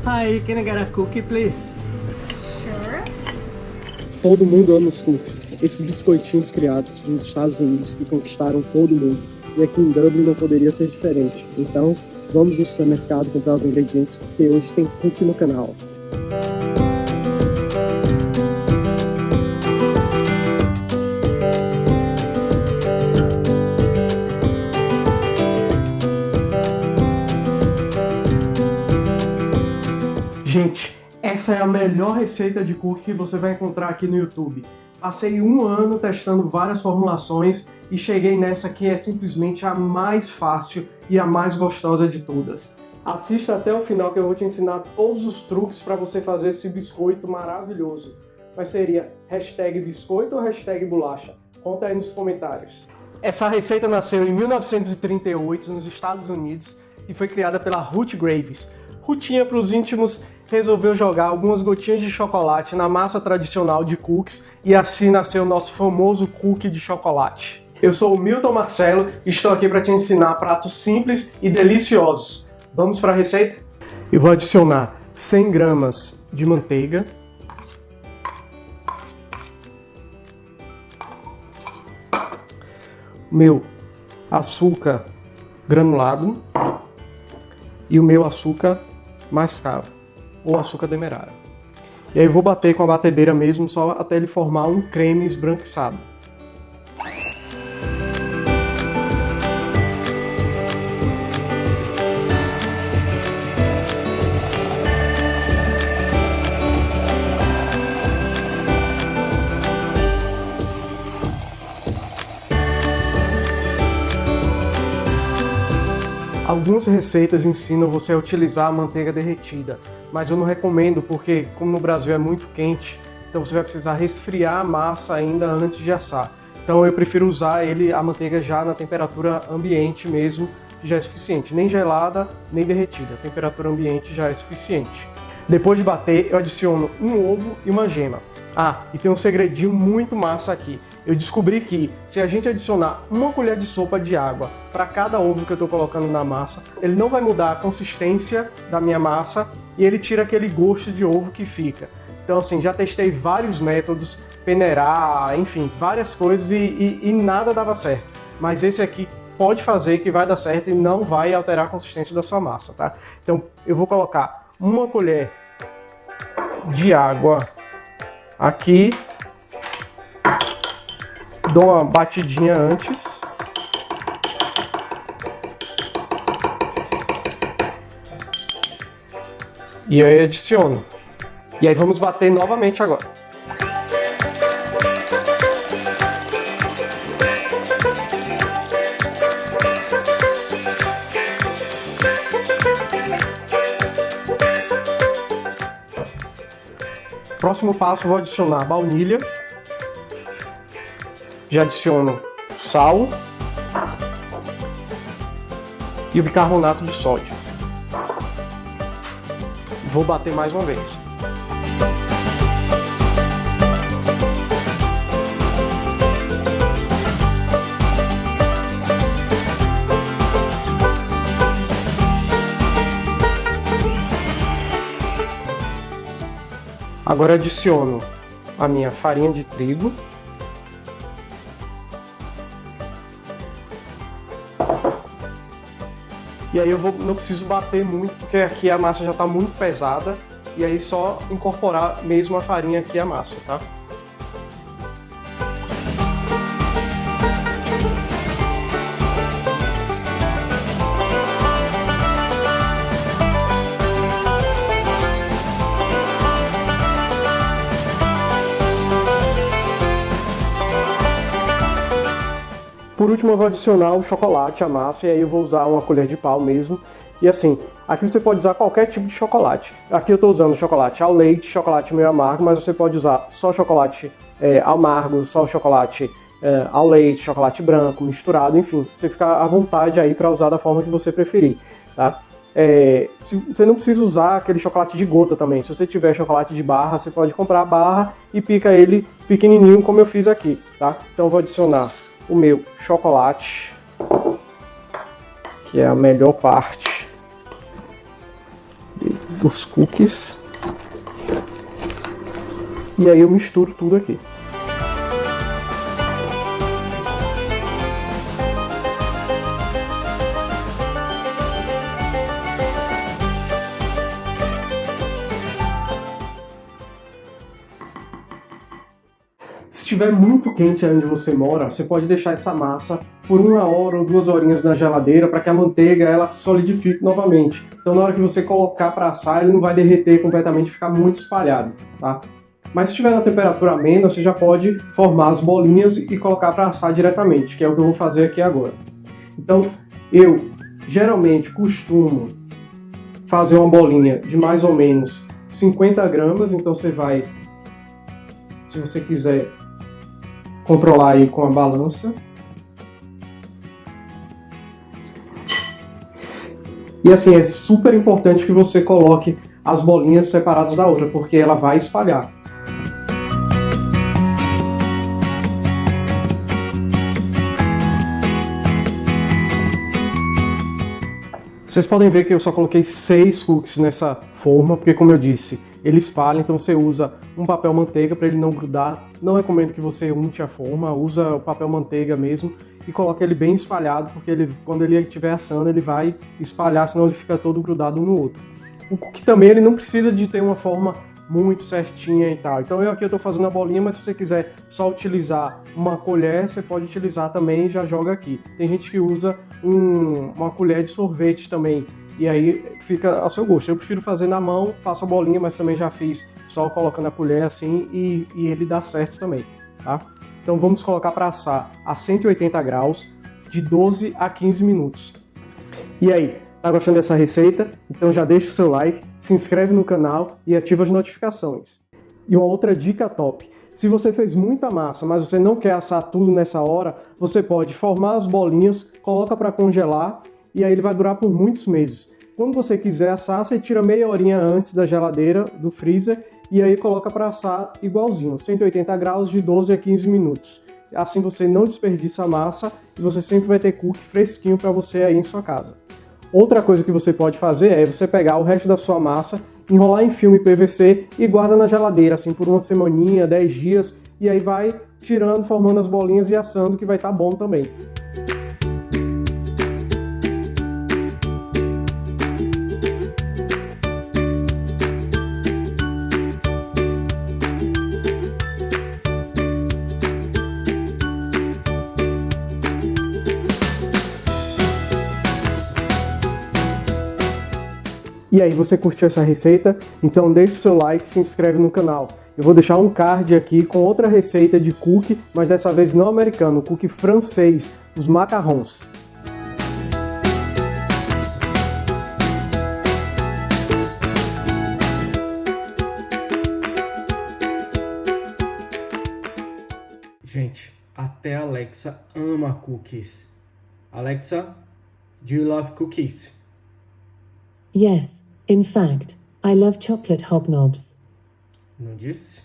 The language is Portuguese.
Hi, can I get a cookie, please? Sure. Todo mundo ama os cookies, esses biscoitinhos criados nos Estados Unidos que conquistaram todo mundo. E aqui em Dublin não poderia ser diferente. Então, vamos no supermercado comprar os ingredientes, porque hoje tem cookie no canal. Gente, essa é a melhor receita de cookie que você vai encontrar aqui no YouTube. Passei 1 ano testando várias formulações e cheguei nessa que é simplesmente a mais fácil e a mais gostosa de todas. Assista até o final que eu vou te ensinar todos os truques para você fazer esse biscoito maravilhoso. Mas seria hashtag biscoito ou hashtag bolacha? Conta aí nos comentários. Essa receita nasceu em 1938 nos Estados Unidos e foi criada pela Ruth Graves. Rutinha para os íntimos resolveu jogar algumas gotinhas de chocolate na massa tradicional de cookies e assim nasceu o nosso famoso cookie de chocolate. Eu sou o Milton Marcelo e estou aqui para te ensinar pratos simples e deliciosos. Vamos para a receita? Eu vou adicionar 100 gramas de manteiga, meu açúcar granulado e o meu açúcar mascavo, ou açúcar demerara. E aí eu vou bater com a batedeira mesmo, só até ele formar um creme esbranquiçado. Algumas receitas ensinam você a utilizar a manteiga derretida, mas eu não recomendo porque, como no Brasil é muito quente, então você vai precisar resfriar a massa ainda antes de assar. Então eu prefiro usar a manteiga já na temperatura ambiente mesmo, que já é suficiente. Nem gelada, nem derretida. A temperatura ambiente já é suficiente. Depois de bater, eu adiciono um ovo e uma gema. Ah, e tem um segredinho muito massa aqui. Eu descobri que se a gente adicionar 1 colher de sopa de água para cada ovo que eu estou colocando na massa, ele não vai mudar a consistência da minha massa e ele tira aquele gosto de ovo que fica. Então assim, já testei vários métodos, peneirar, enfim, várias coisas e nada dava certo. Mas esse aqui pode fazer que vai dar certo e não vai alterar a consistência da sua massa, tá? Então eu vou colocar 1 colher de água aqui. Dou uma batidinha antes. E aí adiciono. E aí vamos bater novamente agora. Próximo passo, vou adicionar baunilha. Já adiciono sal e o bicarbonato de sódio. Vou bater mais uma vez. Agora adiciono a minha farinha de trigo. E aí não preciso bater muito, porque aqui a massa já está muito pesada. E aí só incorporar mesmo a farinha aqui à massa, tá? Por último eu vou adicionar o chocolate à massa e aí eu vou usar 1 colher de pau mesmo. E assim, aqui você pode usar qualquer tipo de chocolate. Aqui eu estou usando chocolate ao leite, chocolate meio amargo, mas você pode usar só chocolate amargo, só chocolate ao leite, chocolate branco, misturado, enfim. Você fica à vontade aí para usar da forma que você preferir, tá? Você não precisa usar aquele chocolate de gota também. Se você tiver chocolate de barra, você pode comprar a barra e pica ele pequenininho como eu fiz aqui, tá? Então eu vou adicionar o meu chocolate, que é a melhor parte os cookies. E aí eu misturo tudo aqui. Se estiver muito quente aí onde você mora, você pode deixar essa massa por 1 hora ou 2 horinhas na geladeira para que a manteiga ela se solidifique novamente. Então na hora que você colocar para assar, ele não vai derreter completamente e ficar muito espalhado, tá? Mas se estiver na temperatura amena, você já pode formar as bolinhas e colocar para assar diretamente, que é o que eu vou fazer aqui agora. Então eu geralmente costumo fazer uma bolinha de mais ou menos 50 gramas, então você vai, se você quiser, controlar aí com a balança. E assim, é super importante que você coloque as bolinhas separadas da outra, porque ela vai espalhar. Vocês podem ver que eu só coloquei 6 cookies nessa forma, porque como eu disse, ele espalha, então você usa um papel manteiga para ele não grudar. Não recomendo que você unte a forma, usa o papel manteiga mesmo e coloque ele bem espalhado, porque ele, quando ele estiver assando, ele vai espalhar, senão ele fica todo grudado um no outro. O cookie também ele não precisa de ter uma forma muito certinha e tal. Então aqui eu estou fazendo a bolinha, mas se você quiser só utilizar uma colher, você pode utilizar também e já joga aqui. Tem gente que usa uma colher de sorvete também, e aí fica ao seu gosto. Eu prefiro fazer na mão, faço a bolinha, mas também já fiz só colocando a colher assim e ele dá certo também, tá? Então vamos colocar para assar a 180 graus de 12 a 15 minutos. E aí, tá gostando dessa receita? Então já deixa o seu like, se inscreve no canal e ativa as notificações. E uma outra dica top: se você fez muita massa, mas você não quer assar tudo nessa hora, você pode formar as bolinhas, coloca para congelar e aí ele vai durar por muitos meses. Quando você quiser assar, você tira meia horinha antes da geladeira, do freezer, e aí coloca para assar igualzinho, 180 graus de 12 a 15 minutos. Assim você não desperdiça a massa e você sempre vai ter cookie fresquinho para você aí em sua casa. Outra coisa que você pode fazer é você pegar o resto da sua massa, enrolar em filme PVC e guarda na geladeira, assim, por uma semaninha, 10 dias, e aí vai tirando, formando as bolinhas e assando, que vai estar bom também. E aí, você curtiu essa receita? Então deixa o seu like e se inscreve no canal. Eu vou deixar um card aqui com outra receita de cookie, mas dessa vez não americano, cookie francês, os macarrons. Gente, até a Alexa ama cookies. Alexa, do you love cookies? Yes, in fact, I love chocolate hobnobs. Não disse?